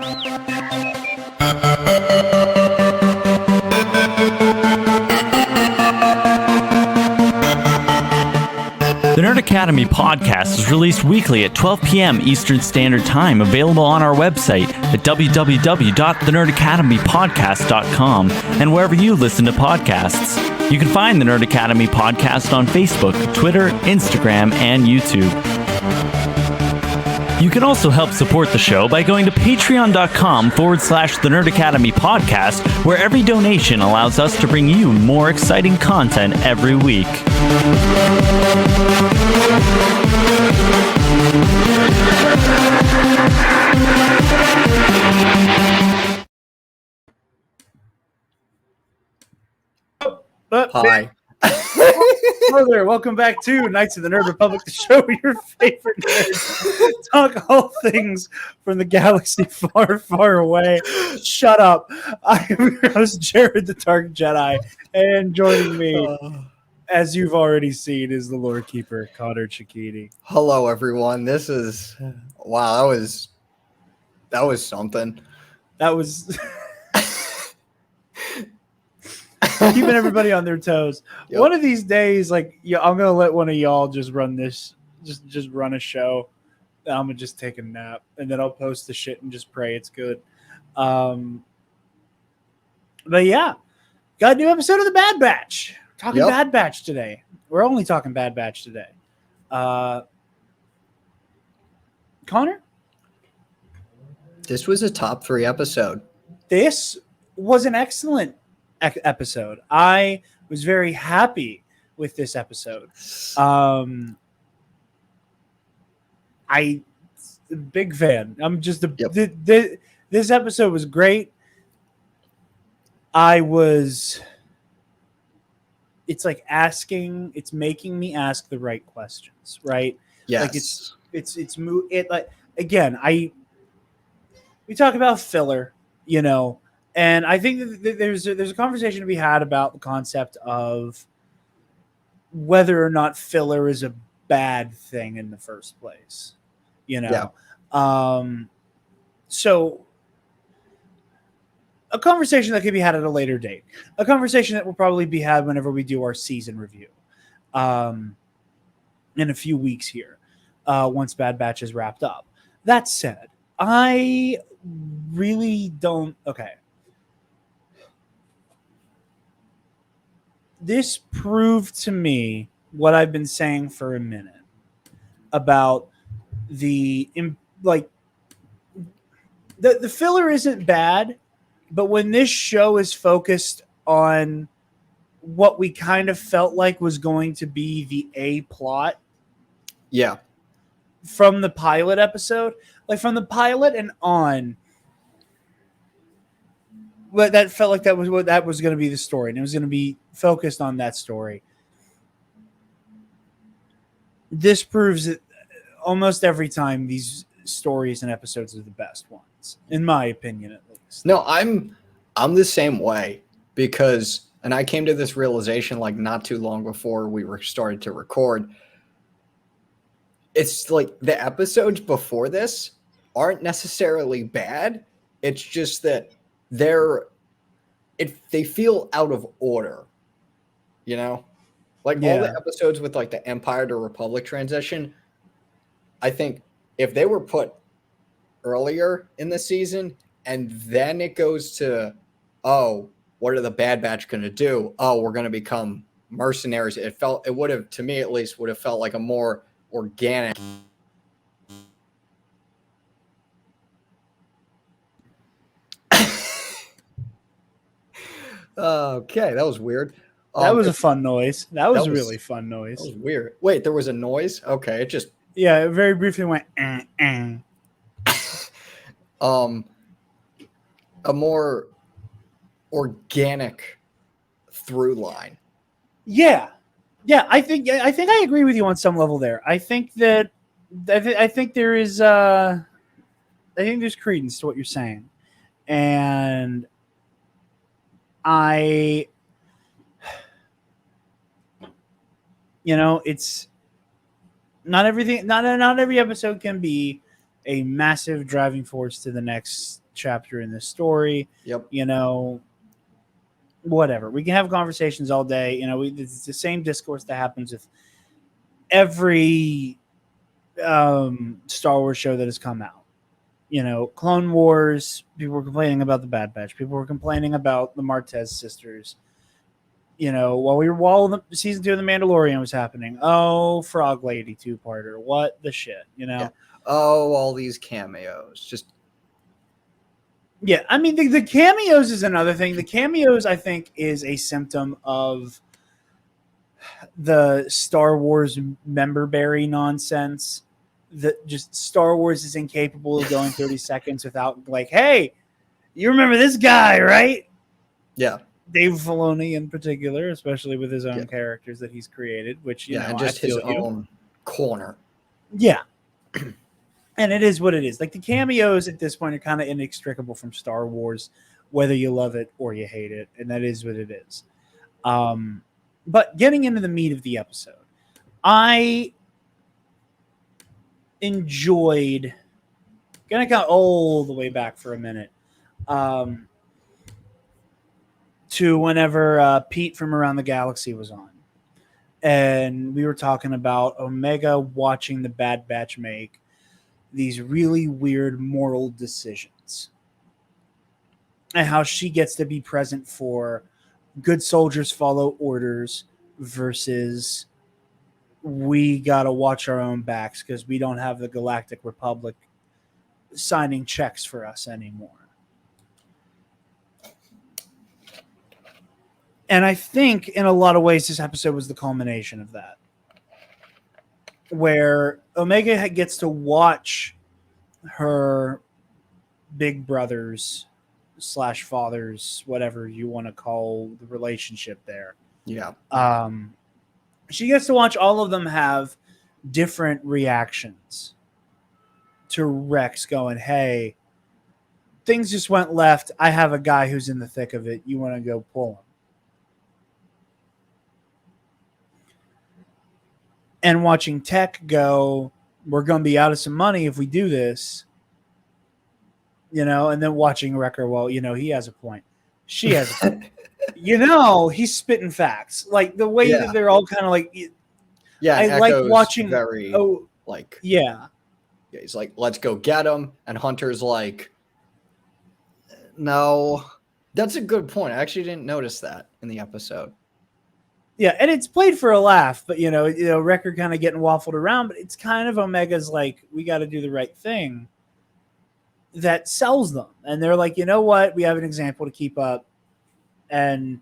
The Nerd Academy podcast is released weekly at 12 p.m. Eastern Standard Time, available on our website at www.thenerdacademypodcast.com and wherever you listen to podcasts. You can find the Nerd Academy podcast on Facebook, Twitter, Instagram, and YouTube. You can also help support the show by going to patreon.com/The Nerd Academy podcast, where every donation allows us to bring you more exciting content every week. Hi. Hello there. Welcome back to Knights of the Nerd Republic, the show where your favorite nerds talk all things from the galaxy far, far away. Shut up. I am your host, Jarod, the Dark Jedi, and joining me, as you've already seen, is the Lore Keeper, Conor Chikiti. Hello, everyone. This is wow. That was something. That was keeping everybody on their toes. Yep. One of these days, I'm gonna let one of y'all just run this, just run a show. I'm gonna just take a nap, and then I'll post the shit and just pray it's good. But yeah, got a new episode of the Bad Batch. Talking Bad Batch today. We're only talking Bad Batch today. Conor, this was a top 3 episode. This was an excellent episode. I was very happy with this episode. I big fan. I'm just this episode was great. It's making me ask the right questions, right? Yes. We talk about filler, and I think that there's a conversation to be had about the concept of whether or not filler is a bad thing in the first place, So a conversation that could be had at a later date, a conversation that will probably be had whenever we do our season review, in a few weeks here, once Bad Batch is wrapped up. That said, I really don't. Okay. This proved to me what I've been saying for a minute about the filler isn't bad, but when this show is focused on what we kind of felt like was going to be the A plot. Yeah. From the pilot episode, from the pilot and on, but that felt like that was what that was going to be the story, and it was going to be focused on that story. This proves that almost every time these stories and episodes are the best ones, in my opinion, at least. No, I'm the same way because, and I came to this realization not too long before we were started to record. It's like the episodes before this aren't necessarily bad. It's just that they feel out of order, all the episodes with the Empire to Republic transition. I think if they were put earlier in the season and then it goes to, what are the Bad Batch going to do? Oh, we're going to become mercenaries. It would have, to me at least, would have felt like a more organic. Okay, that was weird. That was a fun noise. That was a really fun noise. That was weird. Wait, there was a noise? Okay, it just... Yeah, it very briefly went, A more organic through line. Yeah. I think I agree with you on some level there. I think that I think there is I think there's credence to what you're saying, and it's not everything. Not every episode can be a massive driving force to the next chapter in this story. Yep. You know, whatever. We can have conversations all day. You know, it's the same discourse that happens with every Star Wars show that has come out. You know, Clone Wars, people were complaining about the Bad Batch. People were complaining about the Martez sisters. You know, while the season 2 of The Mandalorian was happening. Oh, Frog Lady 2-parter. What the shit, you know? Yeah. Oh, all these cameos. Just yeah, I mean, the cameos is another thing. The cameos, I think, is a symptom of the Star Wars memberberry nonsense. That just Star Wars is incapable of going 30 seconds without, like, hey, you remember this guy, right? Yeah. Dave Filoni in particular, especially with his own characters that he's created, which, you know, and just his own corner. Yeah. And it is what it is. Like, the cameos at this point are kind of inextricable from Star Wars, whether you love it or you hate it. And that is what it is. But getting into the meat of the episode, I enjoyed, gonna go all the way back for a minute, to whenever Pete from Around the Galaxy was on. And we were talking about Omega watching the Bad Batch make these really weird moral decisions. And how she gets to be present for good soldiers follow orders versus we got to watch our own backs because we don't have the Galactic Republic signing checks for us anymore. And I think in a lot of ways, this episode was the culmination of that. Where Omega gets to watch her big brothers / fathers, whatever you want to call the relationship there. Yeah. She gets to watch all of them have different reactions to Rex going, hey, things just went left. I have a guy who's in the thick of it. You want to go pull him. And watching Tech go, we're going to be out of some money if we do this. You know, and then watching Wrecker, well, you know, he has a point. She has a point. You know, he's spitting facts. Like, the way that they're all kind of like... Yeah, I like watching... Very, like... Yeah. Yeah, he's like, let's go get him. And Hunter's like, no. That's a good point. I actually didn't notice that in the episode. Yeah, and it's played for a laugh, but, you know, Wrecker kind of getting waffled around, but it's kind of Omega's like, we got to do the right thing that sells them. And they're like, you know what? We have an example to keep up. And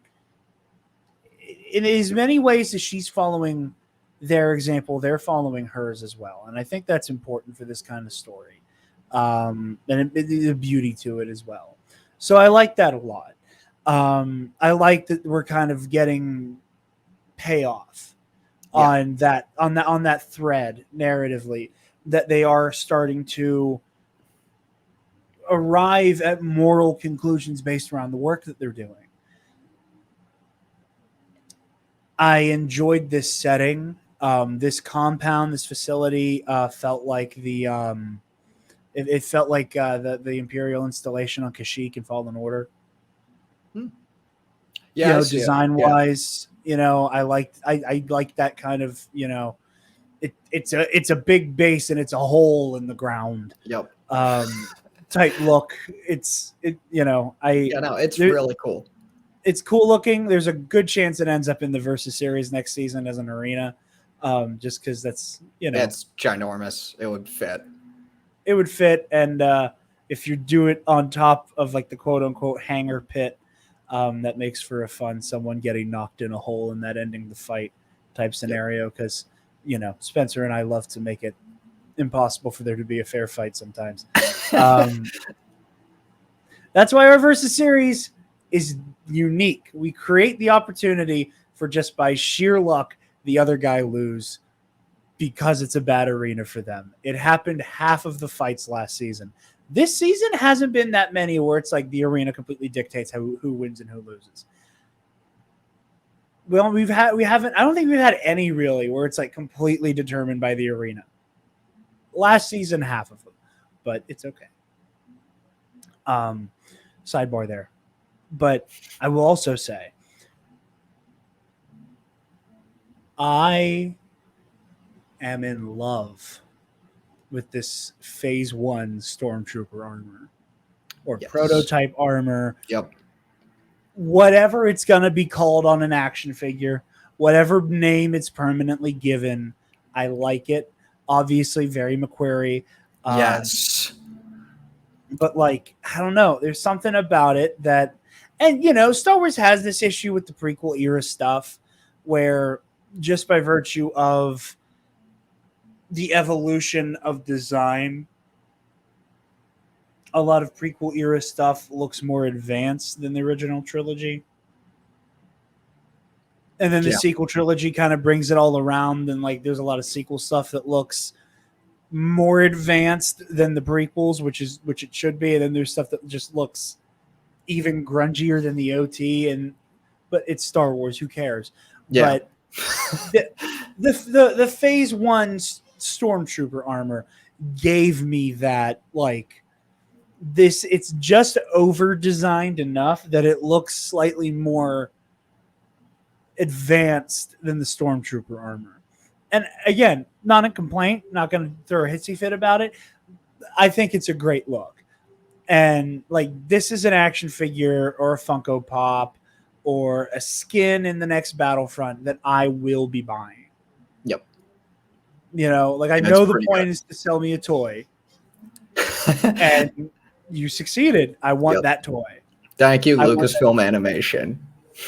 in as many ways as she's following their example, they're following hers as well. And I think that's important for this kind of story. And the beauty to it as well. So I like that a lot. I like that we're kind of getting payoff on that thread narratively, that they are starting to arrive at moral conclusions based around the work that they're doing. I enjoyed this setting. This compound, this facility felt like it felt like the Imperial installation on Kashyyyk in Fallen Order. Yeah, you know, design wise, you know, I like that kind of, you know, it's a big base and it's a hole in the ground. Yep. Type look. It's really cool. It's cool looking. There's a good chance it ends up in the Versus series next season as an arena. Just because that's, you know, it's ginormous. It would fit. It would fit, and if you do it on top of like the quote unquote hangar pit, that makes for a fun someone getting knocked in a hole and that ending the fight type scenario. Because you know, Spencer and I love to make it impossible for there to be a fair fight sometimes. That's why our Versus series is unique. We create the opportunity for, just by sheer luck, the other guy lose because it's a bad arena for them. It happened half of the fights last season. This season hasn't been that many where it's like the arena completely dictates who wins and who loses. Well, I don't think we've had any really where it's like completely determined by the arena. Last season, half of them, but it's okay. Sidebar there. But I will also say, I am in love with this Phase 1 Stormtrooper armor or prototype armor. Yep. Whatever it's going to be called on an action figure, whatever name it's permanently given, I like it. Obviously, very McQuarrie. Yes. But, like, I don't know. There's something about it that... And, Star Wars has this issue with the prequel era stuff where just by virtue of the evolution of design, a lot of prequel era stuff looks more advanced than the original trilogy. And then the sequel trilogy kind of brings it all around, and like there's a lot of sequel stuff that looks more advanced than the prequels, which it should be. And then there's stuff that just looks even grungier than the OT, but it's Star Wars, who cares? Yeah. But the Phase 1 Stormtrooper armor gave me that, like, this, it's just over designed enough that it looks slightly more advanced than the Stormtrooper armor. And again, not a complaint, not going to throw a hissy fit about it. I think it's a great look. And like, this is an action figure or a Funko Pop or a skin in the next Battlefront that I will be buying. Yep. Like, I know the point is to sell me a toy. And you succeeded. I want that toy. Thank you, Lucasfilm Animation.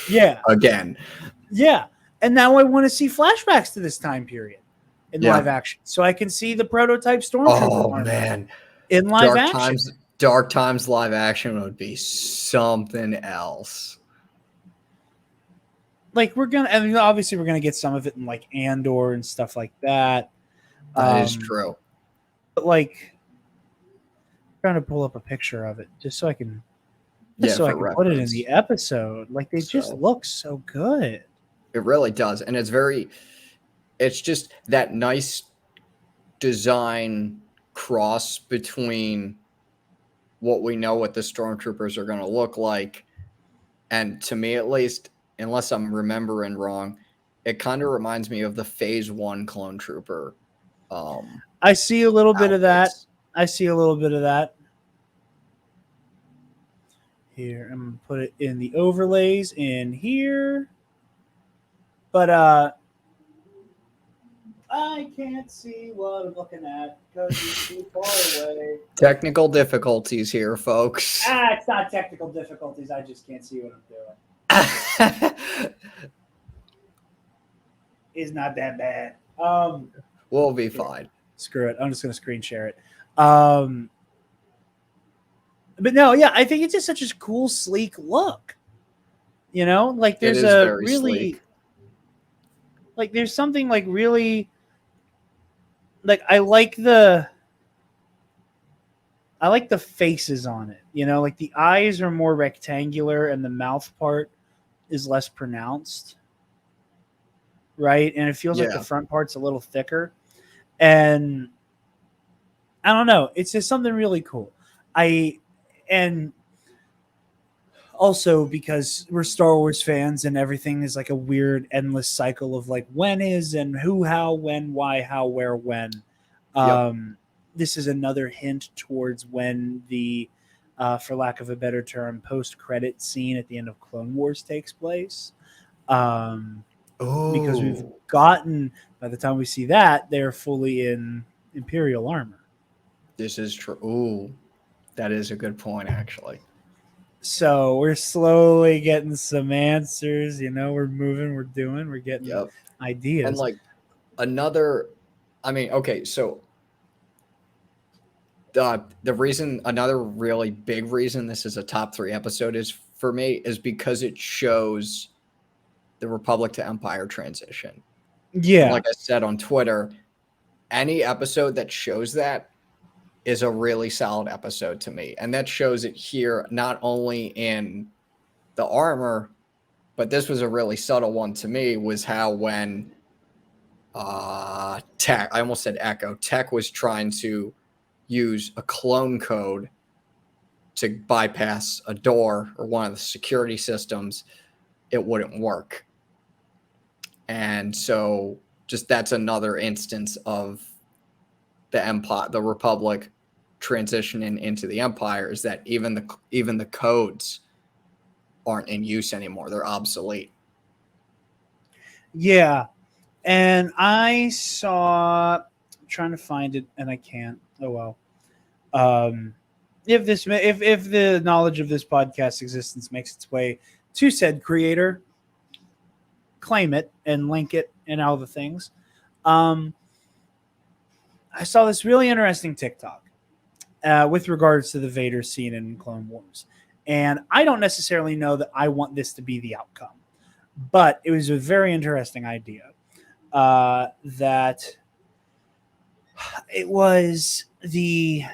Yeah. Again. Yeah. And now I want to see flashbacks to this time period in live action. So I can see the prototype Stormtrooper armor man. In live action. Dark Times live action would be something else. Like, obviously we're gonna get some of it in like Andor and stuff like that. That is true. But like, I'm trying to pull up a picture of it just so I can, I can put it in the episode. Like, they just look so good. It really does, and it's just that nice design cross between what we know what the Stormtroopers are going to look like, and to me at least, unless I'm remembering wrong, it kind of reminds me of the Phase 1 Clone Trooper. I see a little bit of that. Here, I'm going to put it in the overlays in here. But I can't see what I'm looking at because it's too far away. Technical difficulties here, folks. It's not technical difficulties. I just can't see what I'm doing. It's not that bad. We'll be fine. Screw it. I'm just going to screen share it. But no, yeah, I think it's just such a cool, sleek look. Like there's a really sleek. Like there's something like really, like I like the faces on it. Like the eyes are more rectangular and the mouth part is less pronounced. Right? And it feels like the front part's a little thicker. And I don't know. It's just something really cool. And also because we're Star Wars fans and everything is like a weird endless cycle of like when is and who, how, when, why, how, where, when. This is another hint towards when the, for lack of a better term, post-credit scene at the end of Clone Wars takes place. Because we've gotten, by the time we see that, they're fully in Imperial armor. This is true. Ooh, that is a good point, actually. So we're slowly getting some answers. We're moving, we're doing, we're getting ideas. And like another another really big reason this is a top 3 episode is for me is because it shows the Republic to Empire transition. Yeah. Like I said on Twitter, any episode that shows that is a really solid episode to me. And that shows it here, not only in the armor, but this was a really subtle one to me, was how when Tech, I almost said Echo, Tech was trying to use a clone code to bypass a door or one of the security systems, it wouldn't work. And so just that's another instance of the Republic transitioning into the Empire, is that even the codes aren't in use anymore. They're obsolete. Yeah. And I'm trying to find it and I can't. Oh well. If the knowledge of this podcast existence makes its way to said creator, claim it and link it and all the things. I saw this really interesting TikTok with regards to the Vader scene in Clone Wars. And I don't necessarily know that I want this to be the outcome, but it was a very interesting idea that it was they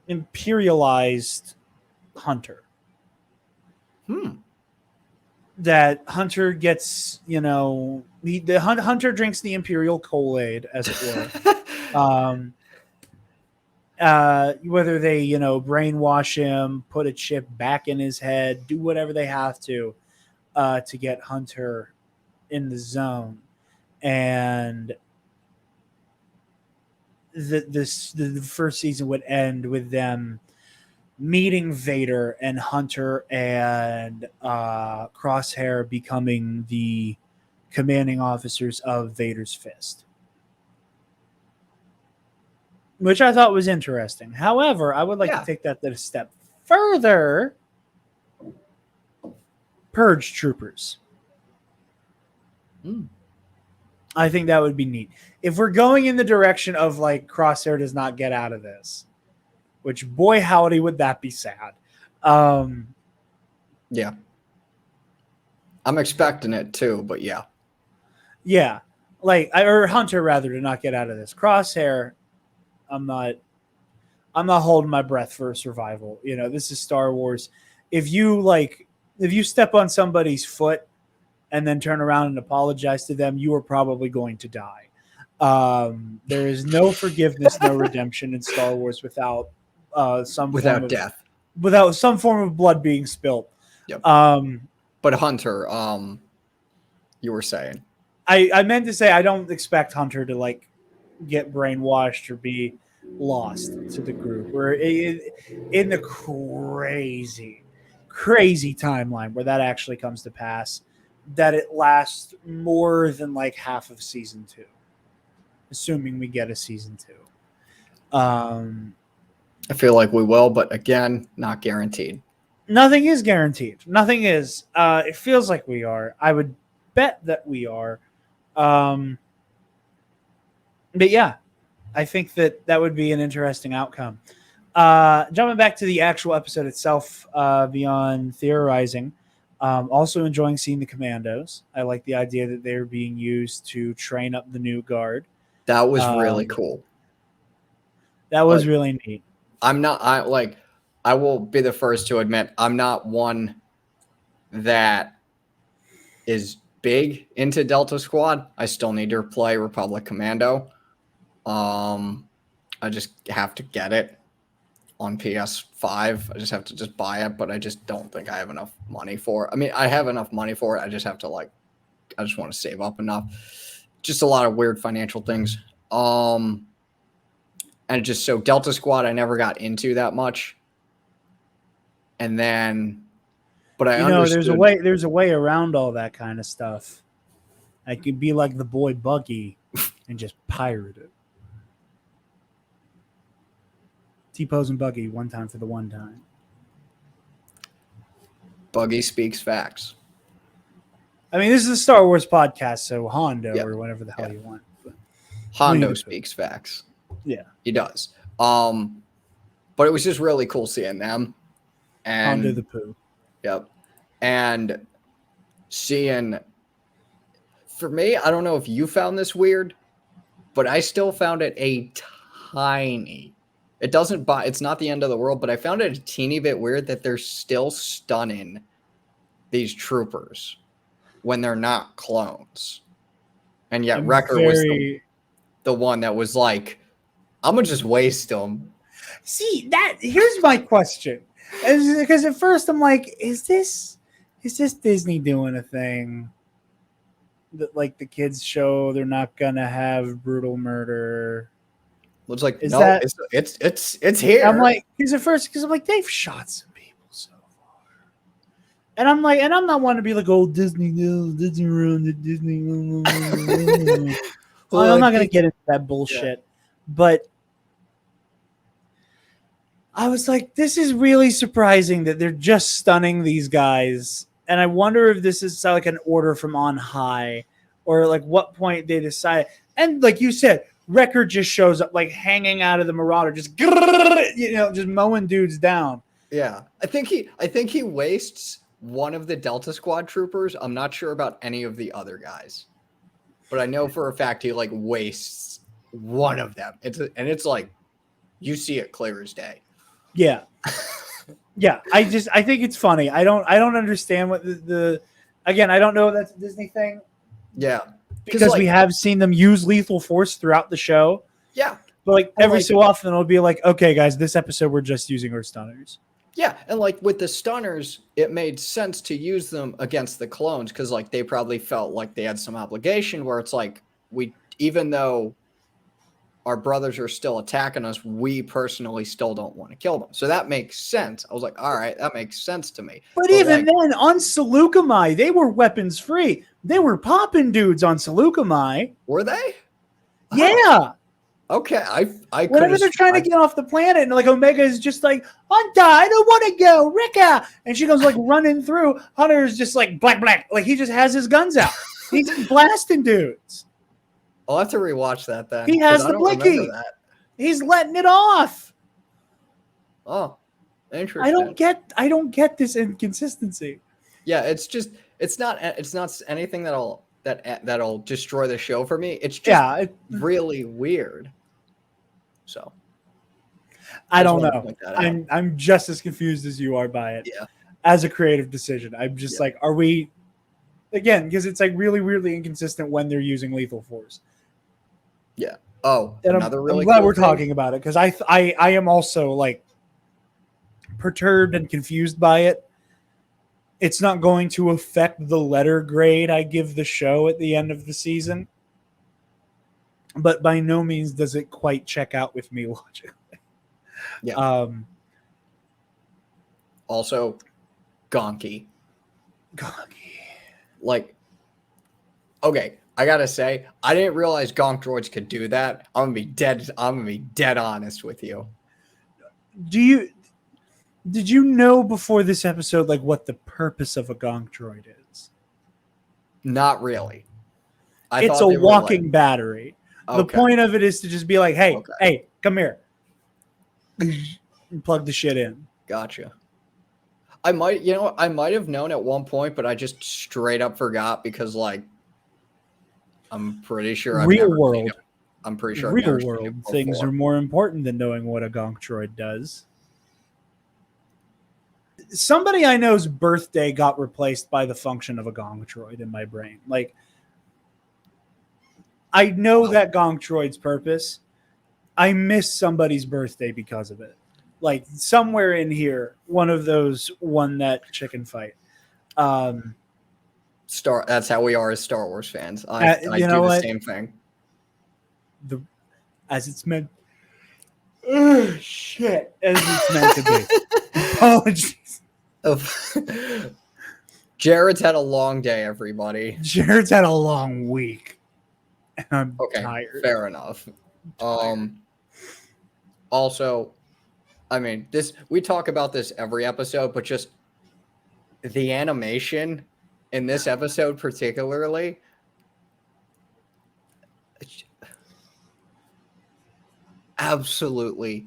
imperialized Hunter. That Hunter gets, Hunter drinks the Imperial Kool-Aid, as it were. Whether they, brainwash him, put a chip back in his head, do whatever they have to get Hunter in the zone. And the first season would end with them meeting Vader and Hunter and Crosshair becoming the commanding officers of Vader's Fist, which I thought was interesting. However, I would like to take that a step further. Purge troopers. I think that would be neat. If we're going in the direction of like Crosshair does not get out of this, which boy howdy would that be sad. Yeah. I'm expecting it too, but yeah. Yeah. Or Hunter rather to not get out of this. Crosshair, I'm not holding my breath for survival. This is Star Wars. If you step on somebody's foot and then turn around and apologize to them, you are probably going to die. There is no forgiveness, no redemption in Star Wars without some form of blood being spilled. Yep. But Hunter, you were saying, I meant to say I don't expect Hunter to get brainwashed or be lost to the group. We're in the crazy timeline where that actually comes to pass, that it lasts more than half of season 2, assuming we get a season 2. I feel like we will, but again, not guaranteed. Nothing is guaranteed. Nothing is. It feels like we are. I would bet that we are. But yeah, I think that would be an interesting outcome. Jumping back to the actual episode itself, beyond theorizing, also enjoying seeing the commandos. I like the idea that they're being used to train up the new guard. That was really cool. That was really neat. I will be the first to admit I'm not one that is big into Delta Squad. I still need to play Republic Commando. I just have to get it on PS5. I just have to buy it, but I just don't think I have enough money for it. I mean, I have enough money for it. I just have to I just want to save up enough. Just a lot of weird financial things. And just so Delta Squad, I never got into that much. And then, but I understood. There's a way around all that kind of stuff. I could be like the boy Buggy and just pirate it. T-Pose and Buggy, one time for the one time. Buggy speaks facts. I mean, this is a Star Wars podcast, so Hondo or whatever the hell you want. But Hondo speaks facts. Yeah, he does. But it was just really cool seeing them. And Hondo the Pooh. Yep. And seeing, for me, I don't know if you found this weird, but I still found it it's not the end of the world, but I found it a teeny bit weird that they're still stunning these troopers when they're not clones. And yet Wrecker was the one that was I'm gonna just waste them. See, here's my question. Because at first I'm like, is this Disney doing a thing that like the kids show they're not gonna have brutal murder? It's like Is no, that- it's here. I'm like, because I'm like, they've shot some people so far. And I'm like, and I'm not wanting to be like, oh, Disney World, Disney. Well, I'm not gonna get into that bullshit. But I was like, this is really surprising that they're just stunning these guys. And I wonder if this is like an order from on high, or like what point they decide. And like you said, Wrecker just shows up like hanging out of the Marauder, just just mowing dudes down. Yeah, I think he wastes one of the Delta Squad troopers. I'm not sure about any of the other guys, but I know for a fact he like wastes one of them. It's like you see it clear as day. Yeah. Yeah, I think it's funny. I don't understand what the again, I don't know if that's a Disney thing. Yeah. Because we have seen them use lethal force throughout the show. Yeah. But like every so often it'll be like, okay, guys, this episode we're just using our stunners. Yeah, and like with the stunners, it made sense to use them against the clones because like they probably felt like they had some obligation where it's like even though our brothers are still attacking us, we personally still don't want to kill them. So that makes sense. I was like, all right, that makes sense to me. But even then, on Seleucami, they were weapons free. They were popping dudes on Seleucami. Were they? Yeah. Oh. Okay, I whenever they're trying to get off the planet, and like Omega is just like, Hunter, I don't want to go, Ricka, and she goes like running through. Hunter is just like black, like he just has his guns out. He's blasting dudes. I'll have to rewatch that then. He has the blicky. He's letting it off. Oh, interesting. I don't get this inconsistency. Yeah, it's not anything that'll destroy the show for me. It's just really weird. So I don't know. I'm just as confused as you are by it. Yeah. As a creative decision, I'm just like, are we again? Because it's like really weirdly inconsistent when they're using lethal force. Yeah. Oh, and I'm glad we're talking about it because I am also like perturbed and confused by it. It's not going to affect the letter grade I give the show at the end of the season, but by no means does it quite check out with me logically. Yeah. Also, Gonky. Like, okay, I gotta say, I didn't realize Gonk droids could do that. I'm gonna be dead honest with you. Did you know before this episode like what the purpose of a Gonk droid is? Not really. It's a walking battery. Okay. The point of it is to just be like, hey, come here. And plug the shit in. Gotcha. I might have known at one point, but I just straight up forgot because like I'm pretty sure real world things are more important than knowing what a Gonk droid does. Somebody I know's birthday got replaced by the function of a Gonk droid in my brain. Like, I know that Gonk droid's purpose. I miss somebody's birthday because of it. Like, somewhere in here, one of those won that chicken fight. That's how we are as Star Wars fans. I do the same thing. As it's meant. Shit. As it's meant to be. Apologies. Jared's had a long day, everybody. Jared's had a long week. And I'm tired. Fair enough. Also, I mean, we talk about this every episode, but just the animation in this episode particularly, absolutely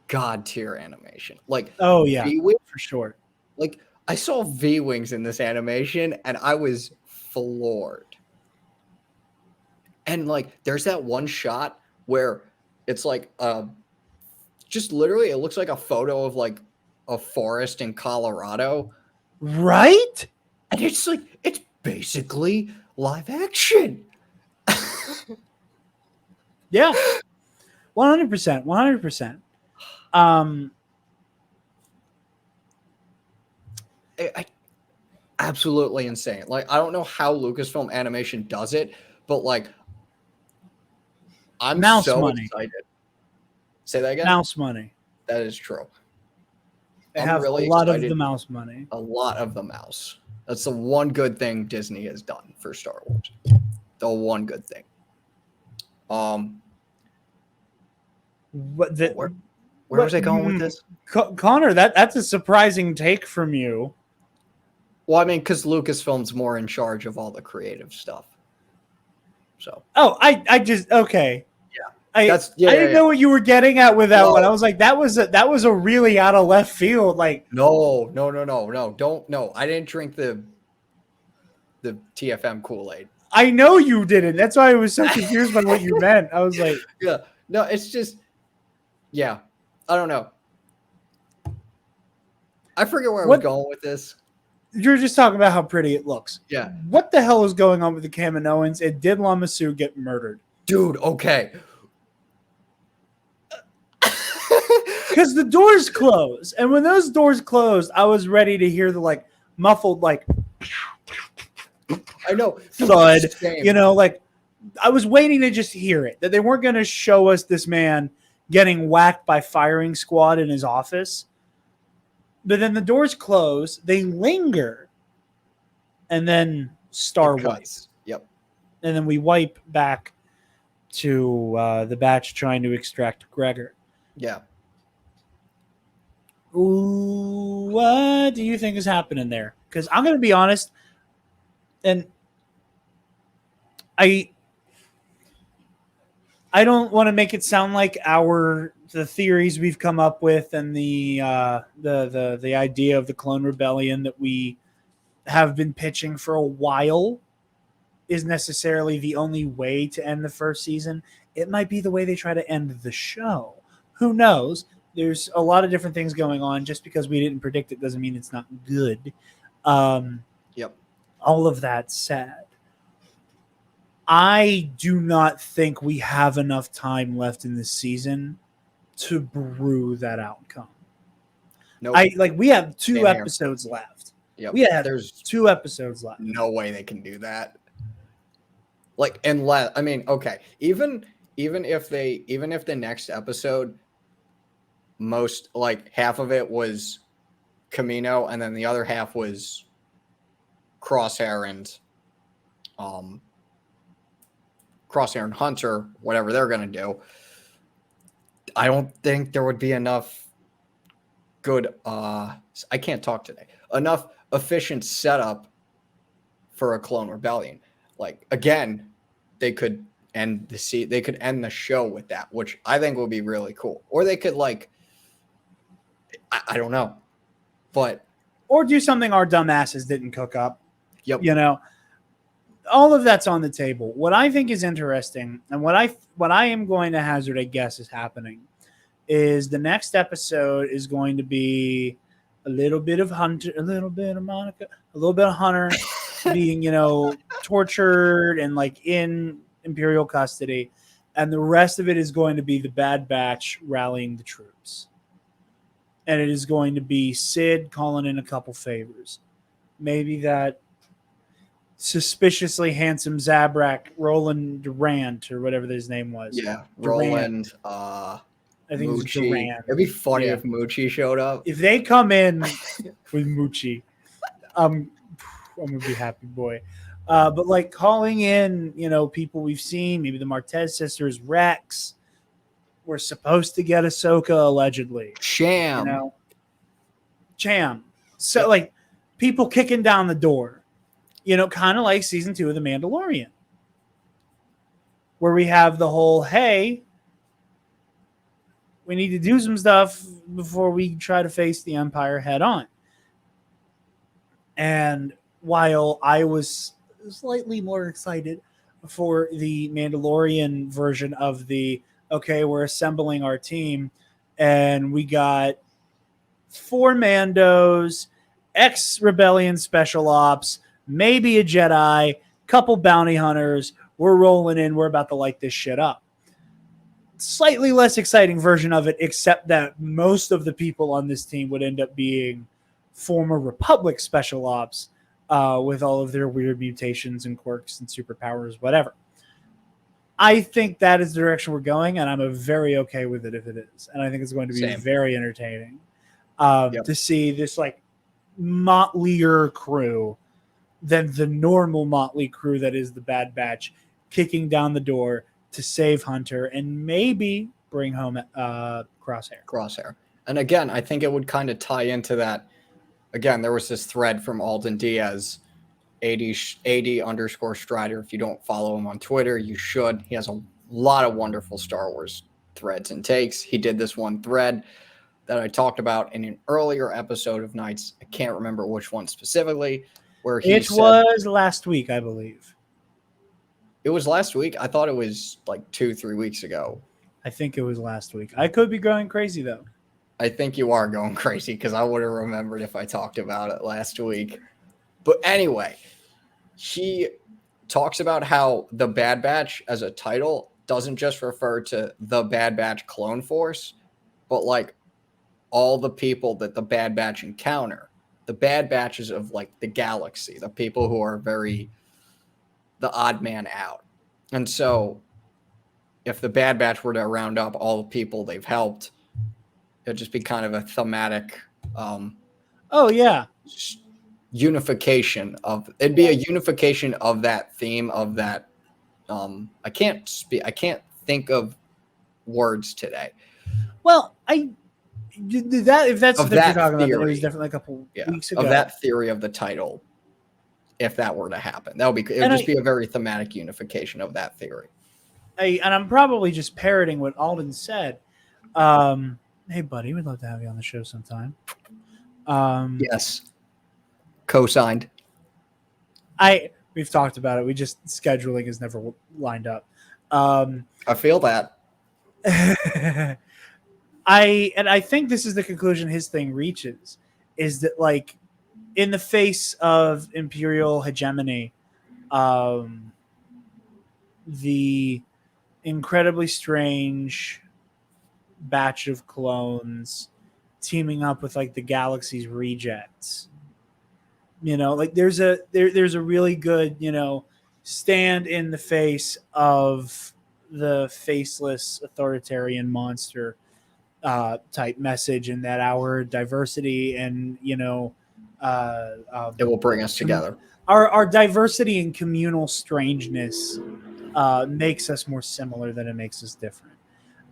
god tier animation. Like, oh yeah, for sure. Like, I saw V-Wings in this animation and I was floored. And like, there's that one shot where it's like just literally it looks like a photo of like a forest in Colorado. Right? And it's like, it's basically live action. Yeah. 100%. 100%. Absolutely insane. Like, I don't know how Lucasfilm Animation does it, but like, I'm Mouse so money. excited. Say that again. Mouse money. That is true. They I'm have really a lot excited. of the mouse money. A lot of the mouse. That's the one good thing Disney has done for Star Wars. The one good thing. Where was I going with this? Conor, that's a surprising take from you. Well, I mean, because Lucasfilm's more in charge of all the creative stuff. So. Oh, I just okay. Yeah. I didn't know what you were getting at with that one. I was like, that was a really out of left field. Like, no. Don't no. I didn't drink the TFM Kool-Aid. I know you didn't. That's why I was so confused by what you meant. I was like, yeah, no, it's just, yeah, I don't know. I forget where I was going with this. You're just talking about how pretty it looks. Yeah. What the hell is going on with the Kaminoans? And did Lamassu get murdered? Dude, okay. Because the doors close. And when those doors closed, I was ready to hear the like muffled like I know thud. You know, like I was waiting to just hear it. That they weren't going to show us this man getting whacked by firing squad in his office. But then the doors close, they linger, and then Star wipes. Yep. And then we wipe back to the batch trying to extract Gregor. Yeah. Ooh, what do you think is happening there? Because I'm going to be honest, and I don't want to make it sound like the theories we've come up with and the idea of the clone rebellion that we have been pitching for a while is necessarily the only way to end the first season. It might be the way they try to end the show. Who knows? There's a lot of different things going on. Just because we didn't predict it doesn't mean it's not good. Yep. All of that said, I do not think we have enough time left in this season to brew that outcome. Nope. We have 2 episodes left. Yep. There's 2 episodes left. No way they can do that. Like, unless, I mean, okay, even if the next episode, most like half of it was Camino and then the other half was Crosshair and Hunter, whatever they're gonna do. I don't think there would be enough good I can't talk today. Enough efficient setup for a clone rebellion. Like, again, they could end the show with that, which I think would be really cool. Or they could like I don't know. But or do something our dumbasses didn't cook up. Yep. You know, all of that's on the table. What I think is interesting, and what I am going to hazard a guess is happening, is the next episode is going to be a little bit of Hunter, a little bit of Monica, a little bit of Hunter being, tortured and like in Imperial custody, and the rest of it is going to be the Bad Batch rallying the troops. And it is going to be Sid calling in a couple favors. Maybe that suspiciously handsome Zabrak, Roland Durant, or whatever his name was. Yeah, Durant. Roland. I think Moochie. it was Durant. It'd be funny if Moochie showed up. If they come in with Moochie, I'm gonna be happy, boy. But like calling in, people we've seen, maybe the Martez sisters, Rex. We're supposed to get Ahsoka allegedly. Cham. So like people kicking down the door, kind of like season 2 of The Mandalorian, where we have the whole, hey, we need to do some stuff before we try to face the Empire head on. And while I was slightly more excited for the Mandalorian version of the, okay, we're assembling our team, and we got 4 Mandos, ex-Rebellion special ops, maybe a Jedi, couple bounty hunters. We're rolling in. We're about to light this shit up. slightly less exciting version of it, except that most of the people on this team would end up being former Republic special ops with all of their weird mutations and quirks and superpowers, whatever. I think that is the direction we're going, and I'm very okay with it if it is. And I think it's going to be very entertaining to see this like motlier crew than the normal motley crew that is the Bad Batch kicking down the door to save Hunter and maybe bring home Crosshair. And again, I think it would kind of tie into that. Again, there was this thread from Alden Diaz, AD_Strider. If you don't follow him on Twitter, you should. He has a lot of wonderful Star Wars threads and takes. He did this one thread that I talked about in an earlier episode of Nights. I can't remember which one specifically. Where it was last week, I believe. It was last week? I thought it was like 2-3 weeks ago. I think it was last week. I could be going crazy, though. I think you are going crazy because I would have remembered if I talked about it last week. But anyway, he talks about how the Bad Batch as a title doesn't just refer to the Bad Batch clone force, but like all the people that the Bad Batch encounter. The Bad Batches of like the galaxy, the people who are the odd man out. And so if the Bad Batch were to round up all the people they've helped, it'd just be kind of a thematic unification of that theme of that. I can't think of words today. Well, if that's what you're talking about, it was definitely a couple weeks ago. Of that theory of the title, if that were to happen, it would just be a very thematic unification of that theory. And I'm probably just parroting what Alden said. Hey, buddy, we'd love to have you on the show sometime. Yes, co-signed. We've talked about it. We just scheduling is never lined up. I feel that. I think this is the conclusion his thing reaches, is that like in the face of Imperial hegemony, the incredibly strange batch of clones teaming up with like the galaxy's rejects. Like there's a really good, stand in the face of the faceless authoritarian monster type message, and that our diversity and it will bring us together. Our diversity and communal strangeness makes us more similar than it makes us different.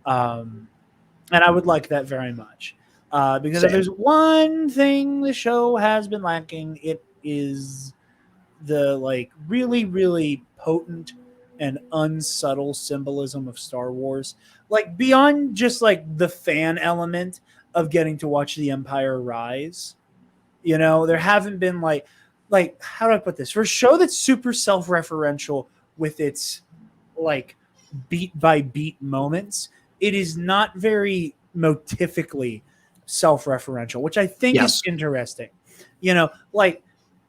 And I would like that very much. Because if there's one thing the show has been lacking, it is the like really, really potent and unsubtle symbolism of Star Wars. Like beyond just like the fan element of getting to watch the Empire rise, there haven't been like how do I put this? For a show that's super self-referential with its like beat by beat moments, it is not very motifically self-referential, which I think is interesting. Like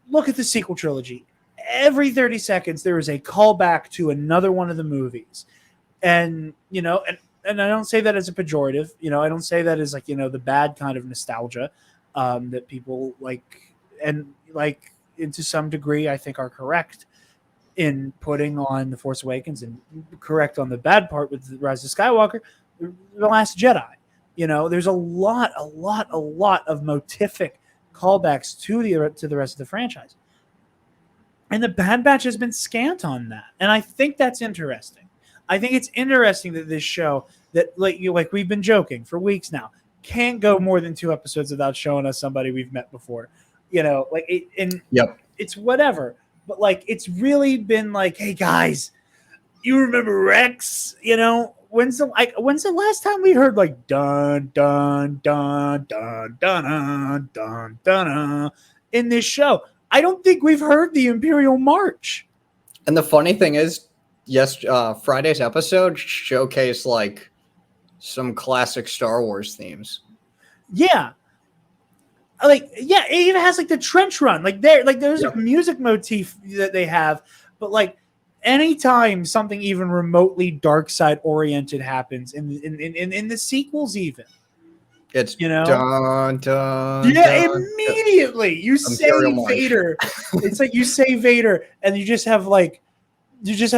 look at the sequel trilogy. Every 30 seconds there is a callback to another one of the movies. And and I don't say that as a pejorative, I don't say that as like, the bad kind of nostalgia that people like, and like, and to some degree I think are correct in putting on The Force Awakens, and correct on the bad part with The Rise of Skywalker, The Last Jedi. There's a lot of motific callbacks to the rest of the franchise. And the Bad Batch has been scant on that. And I think that's interesting. I think it's interesting that this show that like we've been joking for weeks now can't go more than 2 episodes without showing us somebody we've met before. It's whatever. But like it's really been like, hey guys, you remember Rex? When's the last time we heard like dun dun dun dun dun dun dun in this show? I don't think we've heard the Imperial March. And the funny thing is, Friday's episode showcased like some classic Star Wars themes. Yeah. It even has like the trench run. There's a music motif that they have, but like anytime something even remotely dark side oriented happens in the sequels, even It's dun, immediately you say Vader. It's like you say Vader, and you just have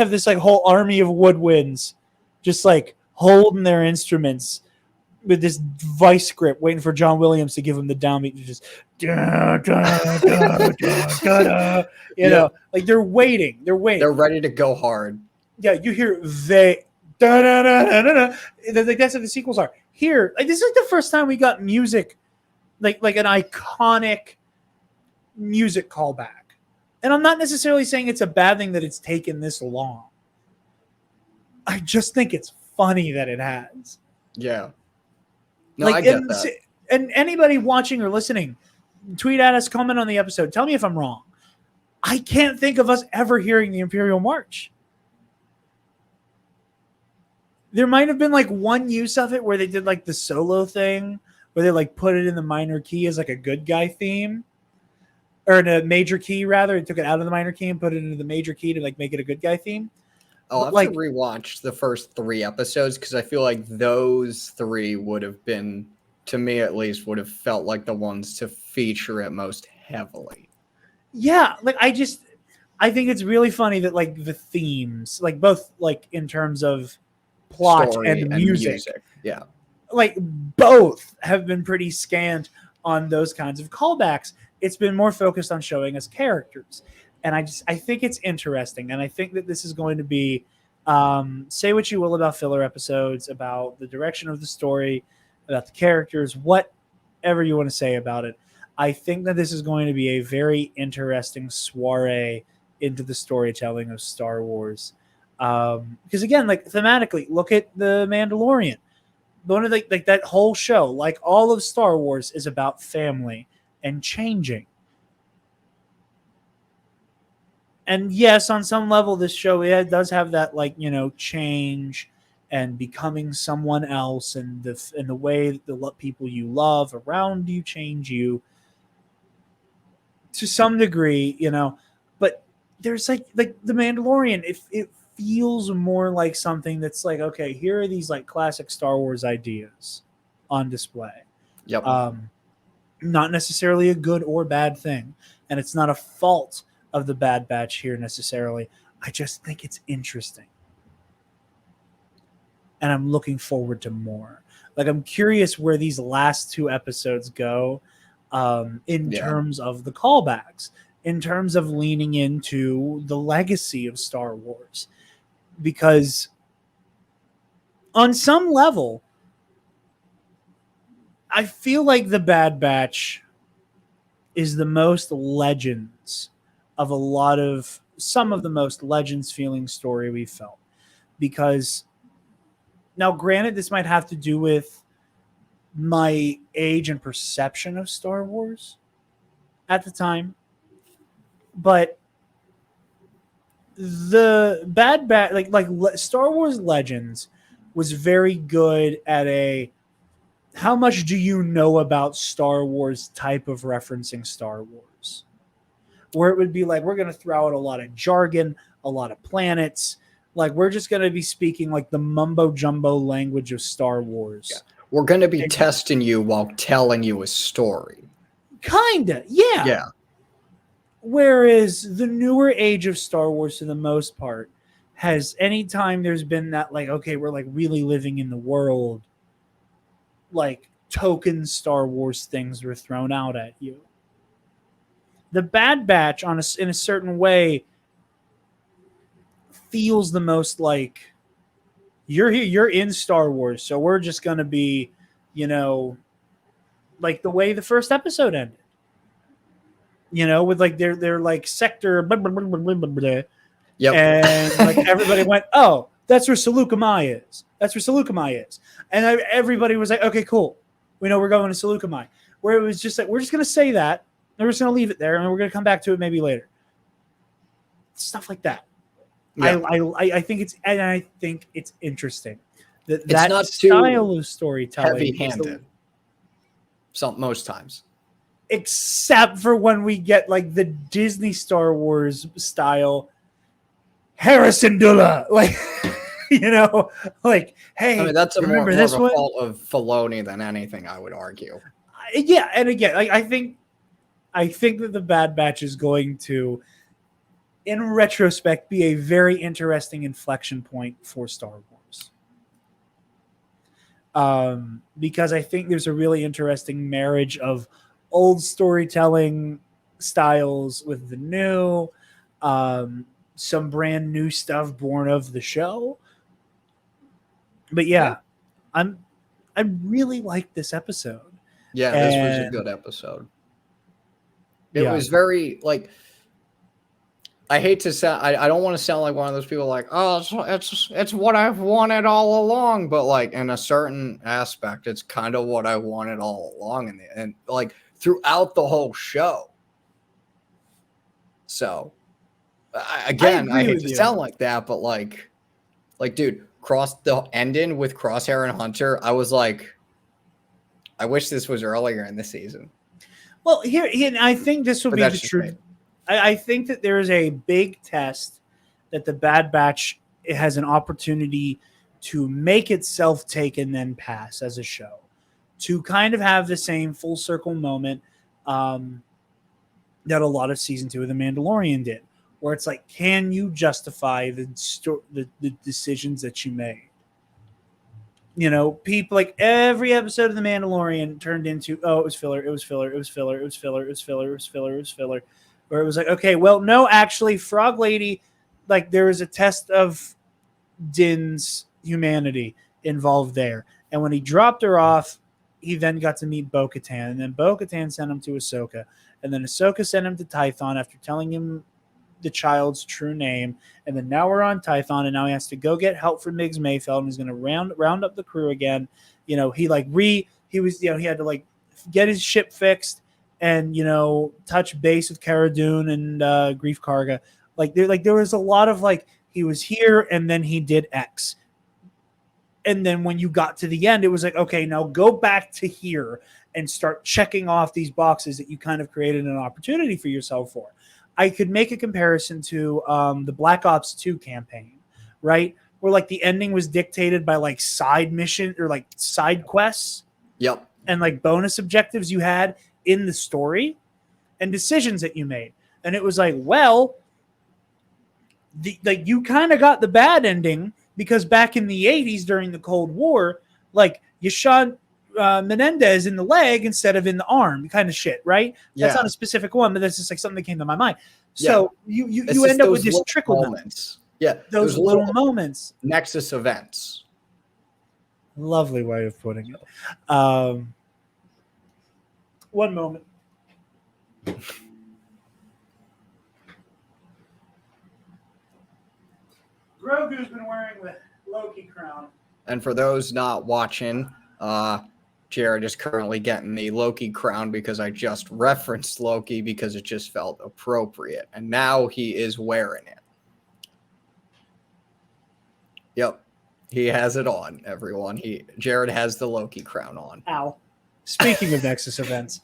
this like whole army of woodwinds, just like holding their instruments with this vice grip, waiting for John Williams to give them the downbeat. Just you know, like they're waiting. They're ready to go hard. Yeah, you hear like that's what the sequels are. Here, like this is the first time we got music, like an iconic music callback. And I'm not necessarily saying it's a bad thing that it's taken this long. I just think it's funny that it has. Yeah. No, I get that. And anybody watching or listening, tweet at us, comment on the episode. Tell me if I'm wrong. I can't think of us ever hearing the Imperial March. There might have been like one use of it where they did like the solo thing, where they like put it in the minor key as like a good guy theme. Or in a major key, rather. It took it out of the minor key and put it into the major key to like make it a good guy theme. I'll have to rewatch the first 3 episodes because I feel like those 3 would have been, to me at least, would have felt like the ones to feature it most heavily. Yeah, like I think it's really funny that like the themes, like both like in terms of plot and music, yeah, like both have been pretty scant on those kinds of callbacks. It's been more focused on showing us characters. And I think it's interesting. And I think that this is going to be, say what you will about filler episodes, about the direction of the story, about the characters, whatever you want to say about it. I think that this is going to be a very interesting soiree into the storytelling of Star Wars. Because again, like thematically, look at The Mandalorian. One of like that whole show, like all of Star Wars is about family and changing. And yes, on some level, this show does have that, like, change and becoming someone else, and the way that the people you love around you change you to some degree, But there's like The Mandalorian. It feels more like something that's like, okay, here are these like classic Star Wars ideas on display. Yep. Not necessarily a good or bad thing, and it's not a fault of the Bad Batch here necessarily. I just think it's interesting. And I'm looking forward to more. Like, I'm curious where these last 2 episodes go in terms of the callbacks, in terms of leaning into the legacy of Star Wars. Because on some level, I feel like the Bad Batch is the most Legends of some of the most Legends feeling story we felt. Because now, granted, this might have to do with my age and perception of Star Wars at the time, but the Bad Batch, like Star Wars Legends, was very good at how much do you know about Star Wars type of referencing Star Wars. Where it would be like, we're going to throw out a lot of jargon, a lot of planets. Like, we're just going to be speaking like the mumbo jumbo language of Star Wars. Yeah. We're going to be testing you while telling you a story. Kinda, yeah. Yeah. Whereas the newer age of Star Wars, to the most part, has, anytime there's been that, like, okay, we're like really living in the world, like token Star Wars things were thrown out at you. The Bad Batch, in a certain way, feels the most like you're here, you're in Star Wars, so we're just going to be, like the way the first episode ended. With like their like sector, blah, blah, blah, blah, blah, blah. Yep. And like everybody went, oh, that's where Seleucamai is. That's where Seleucamai is. And everybody was like, okay, cool. We know we're going to Seleucamai. Where it was just like, we're just going to say that. And we're just going to leave it there. And we're going to come back to it maybe later. Stuff like that. Yeah. I think it's interesting. That not style of storytelling. Heavy-handed. Most times. Except for when we get like the Disney Star Wars style. Harrison Dula, like, you know, like, hey, I mean, that's remember more this of a one? fault of Filoni than anything, I would argue. Yeah, and again, I think that the Bad Batch is going to, in retrospect, be a very interesting inflection point for Star Wars. Because I think there's a really interesting marriage of old storytelling styles with the new, some brand new stuff born of the show. But yeah. I really liked this episode. Yeah, this was a good episode. It was very, like, I hate to sound, I don't want to sound like one of those people like, oh, it's what I've wanted all along, but like in a certain aspect, it's kind of what I wanted all along, and like throughout the whole show. So, I hate to sound like that, but like, dude, the ending with Crosshair and Hunter, I was like, I wish this was earlier in the season. Well, here I think this will be the truth. I think that there is a big test that the Bad Batch has an opportunity to make itself take and then pass as a show, to kind of have the same full circle moment that a lot of season 2 of The Mandalorian did, where it's like, can you justify the decisions that you made? You know, people, like, every episode of The Mandalorian turned into, oh, it was filler, it was filler, it was filler, it was filler, it was filler, it was filler, it was filler. Where it was like, okay, well, no, actually, Frog Lady, like, there was a test of Din's humanity involved there. And when he dropped her off, he then got to meet Bo-Katan. And then Bo-Katan sent him to Ahsoka. And then Ahsoka sent him to Tython after telling him the child's true name. And then now we're on Tython, and now he has to go get help from Miggs Mayfeld, and he's going to round up the crew again. You know, he had to, like, get his ship fixed and, you know, touch base with Cara Dune and Grief Karga. There was a lot of, like, he was here and then he did X. And then when you got to the end, it was like, okay, now go back to here and start checking off these boxes that you kind of created an opportunity for yourself for. I could make a comparison to the Black Ops 2 campaign, right? Where, like, the ending was dictated by, like, side mission or, like, side quests. Yep. And, like, bonus objectives you had in the story and decisions that you made. And it was like, well, you kind of got the bad ending because back in the 80s during the Cold War, like, you shot Menendez in the leg instead of in the arm, kind of shit, right? Yeah. That's not a specific one, but that's just like something that came to my mind. So you end up with this trickle moments. Yeah, those little moments. Nexus events. Lovely way of putting it. One moment. Grogu's been wearing the Loki crown. And for those not watching, Jarod is currently getting the Loki crown because I just referenced Loki because it just felt appropriate. And now he is wearing it. Yep. He has it on, everyone. Jarod has the Loki crown on. Ow. Speaking of Nexus events.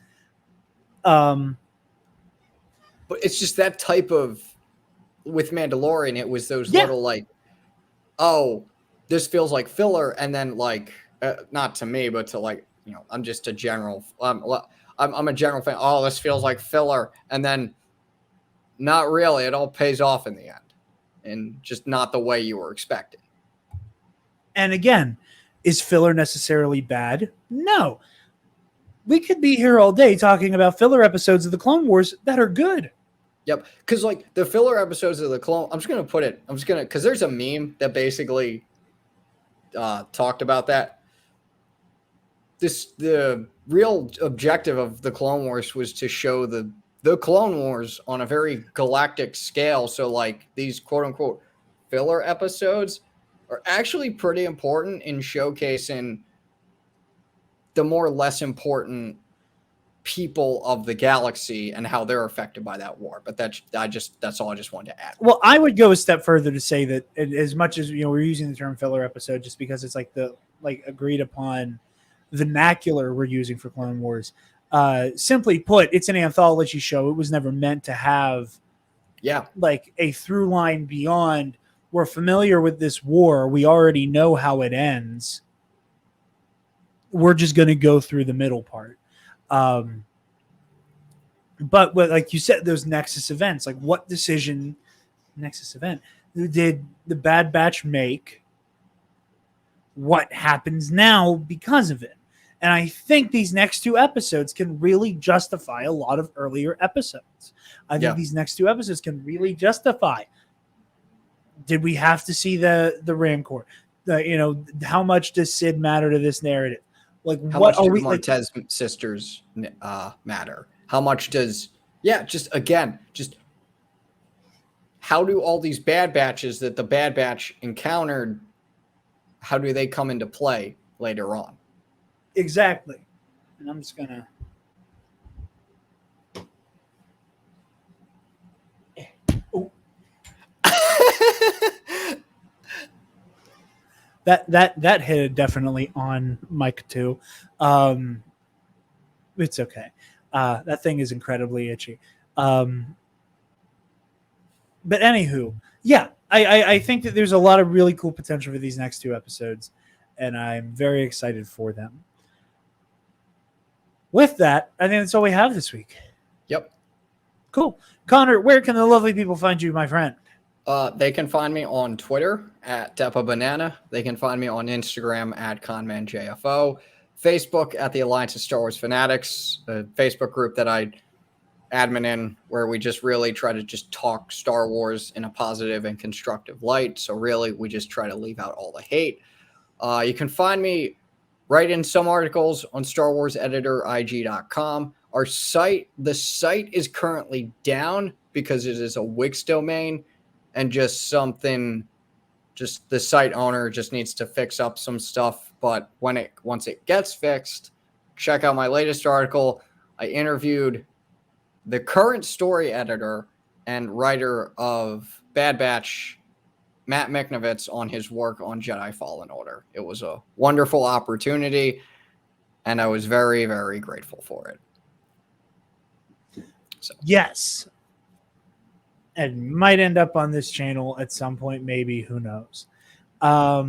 But it's just that type of, with Mandalorian, it was those little, like, oh, this feels like filler, and then, like, not to me, but to, like, you know, I'm just a general, I'm a general fan. Oh, this feels like filler, and then not really. It all pays off in the end, and just not the way you were expecting. And again, is filler necessarily bad? No. We could be here all day talking about filler episodes of the Clone Wars that are good. Yep, because, like, the filler episodes of the Clone, because there's a meme that basically talked about that. The real objective of the Clone Wars was to show the Clone Wars on a very galactic scale. So, like, these quote unquote filler episodes are actually pretty important in showcasing the more or less important people of the galaxy and how they're affected by that war. But that's all I just wanted to add. Well, I would go a step further to say that as much as, you know, we're using the term filler episode just because it's like the, like, agreed upon vernacular we're using for Clone Wars. Simply put, it's an anthology show. It was never meant to have like a through line beyond we're familiar with this war. We already know how it ends. We're just going to go through the middle part. But like you said, those Nexus events, like what decision Nexus event did the Bad Batch make? What happens now because of it? And I think these next 2 episodes can really justify a lot of earlier episodes. I think these next 2 episodes can really justify. Did we have to see the Rancor? How much does Sid matter to this narrative? Like, how what much are do we? Montez sisters matter? How much does? Yeah, just how do all these Bad Batches that the Bad Batch encountered? How do they come into play later on? Exactly. And I'm just gonna. Oh. that hit definitely on Mike too. It's okay. That thing is incredibly itchy. But anywho, yeah, I think that there's a lot of really cool potential for these next 2 episodes, and I'm very excited for them. With that, I think that's all we have this week. Yep. Cool. Conor, where can the lovely people find you, my friend? They can find me on Twitter at DepaBanana. They can find me on Instagram at ConmanJFO. Facebook at the Alliance of Star Wars Fanatics, a Facebook group that I admin in where we just really try to just talk Star Wars in a positive and constructive light. So really, we just try to leave out all the hate. You can find me write in some articles on StarWarsEditorIG.com. The site is currently down because it is a Wix domain, and the site owner just needs to fix up some stuff. But once it gets fixed, check out my latest article. I interviewed the current story editor and writer of Bad Batch, Matt Miknovitz, on his work on Jedi Fallen Order. It was a wonderful opportunity, and I was very, very grateful for it. So. Yes. And might end up on this channel at some point, maybe. Who knows? Yeah.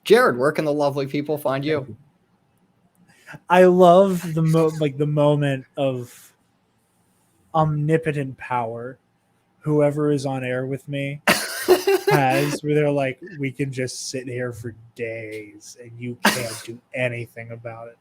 Jarod, where can the lovely people find you? I love the moment of omnipotent power whoever is on air with me has, where they're like, we can just sit here for days and you can't do anything about it.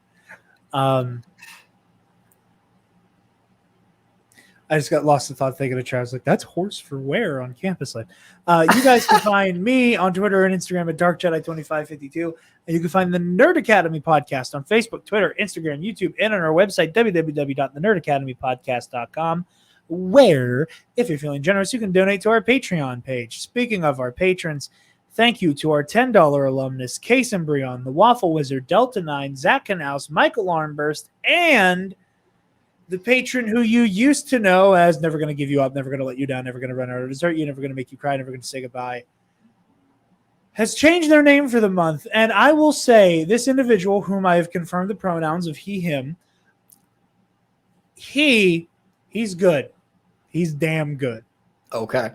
I just got lost in thought thinking of Travis. Like, that's horse for wear on campus life. You guys can find me on Twitter and Instagram at DarkJedi2552. And you can find the Nerd Academy podcast on Facebook, Twitter, Instagram, YouTube, and on our website, www.thenerdacademypodcast.com, where, if you're feeling generous, you can donate to our Patreon page. Speaking of our patrons, thank you to our $10 alumnus, Case and Brion, the Waffle Wizard, Delta 9, Zach Knaus, Michael Armburst, and the patron who you used to know as never going to give you up, never going to let you down, never going to run out of desert you, never going to make you cry, never going to say goodbye, has changed their name for the month. And I will say, this individual, whom I have confirmed the pronouns of he, him, he's good. He's damn good. Okay.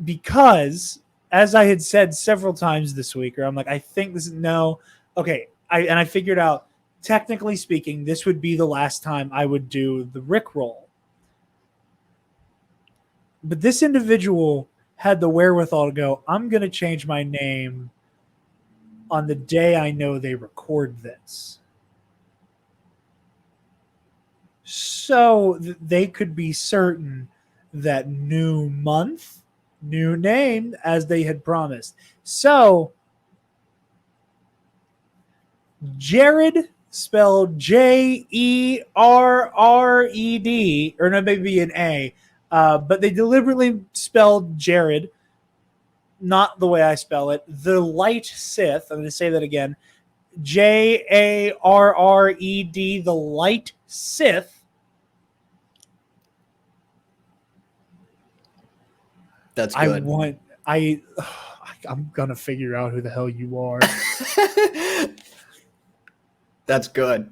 Because, as I had said several times this week, or I'm like, I think this is, no. Okay. I figured out, technically speaking, this would be the last time I would do the Rickroll. But this individual had the wherewithal to go, I'm going to change my name on the day I know they record this. So they could be certain that new month, new name, as they had promised. So, Jarod, spelled Jerred, or no, maybe an A, but they deliberately spelled Jarod, not the way I spell it. The Light Sith, I'm going to say that again, Jarred, the Light Sith. That's good. I'm going to figure out who the hell you are. That's good.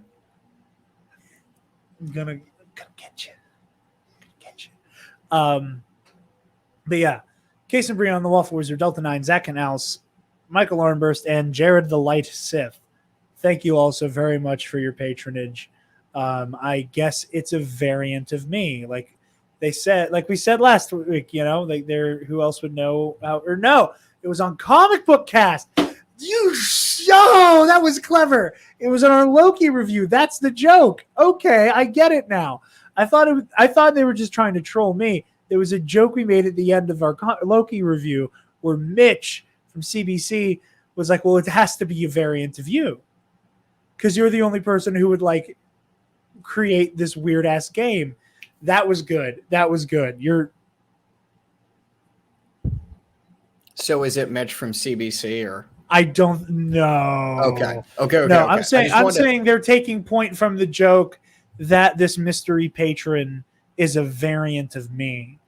I'm gonna get you. But yeah, Case and Brian, the Waffle Wizard, Delta 9, Zach and Alice, Michael Armburst, and Jarod the Light Sith. Thank you also very much for your patronage. I guess it's a variant of me. Like they said, like we said last week, you know, like there, who else would know how, or no, it was on Comic Book Cast. That was clever. It was on our Loki review. That's the joke. Okay, I get it now. I thought they were just trying to troll me. There was a joke we made at the end of our Loki review where Mitch from CBC was like, well, it has to be a variant of you because you're the only person who would like create this weird ass game. That was good. So is it Mitch from CBC or? I don't know. Okay. No, I'm saying they're taking point from the joke that this mystery patron is a variant of me.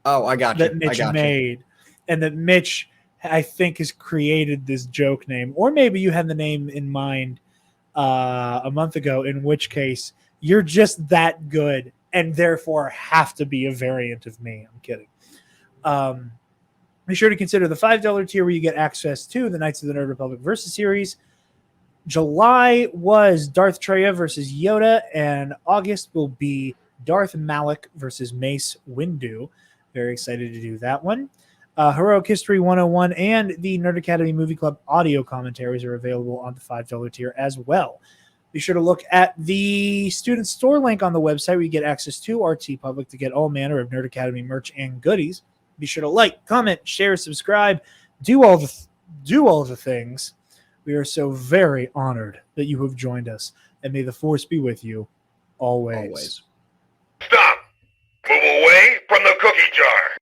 Oh, I got you. That Mitch made. And that Mitch, I think, has created this joke name. Or maybe you had the name in mind a month ago, in which case you're just that good and therefore have to be a variant of me. I'm kidding. Be sure to consider the $5 tier where you get access to the Knights of the Nerd Republic Versus series. July was Darth Treya versus Yoda, and August will be Darth Malak versus Mace Windu. Very excited to do that one. Heroic History 101 and the Nerd Academy Movie Club audio commentaries are available on the $5 tier as well. Be sure to look at the student store link on the website where you get access to our TeePublic to get all manner of Nerd Academy merch and goodies. Be sure to like, comment, share, subscribe, do all the things. We are so very honored that you have joined us, and may the Force be with you always. Stop! Move away from the cookie jar!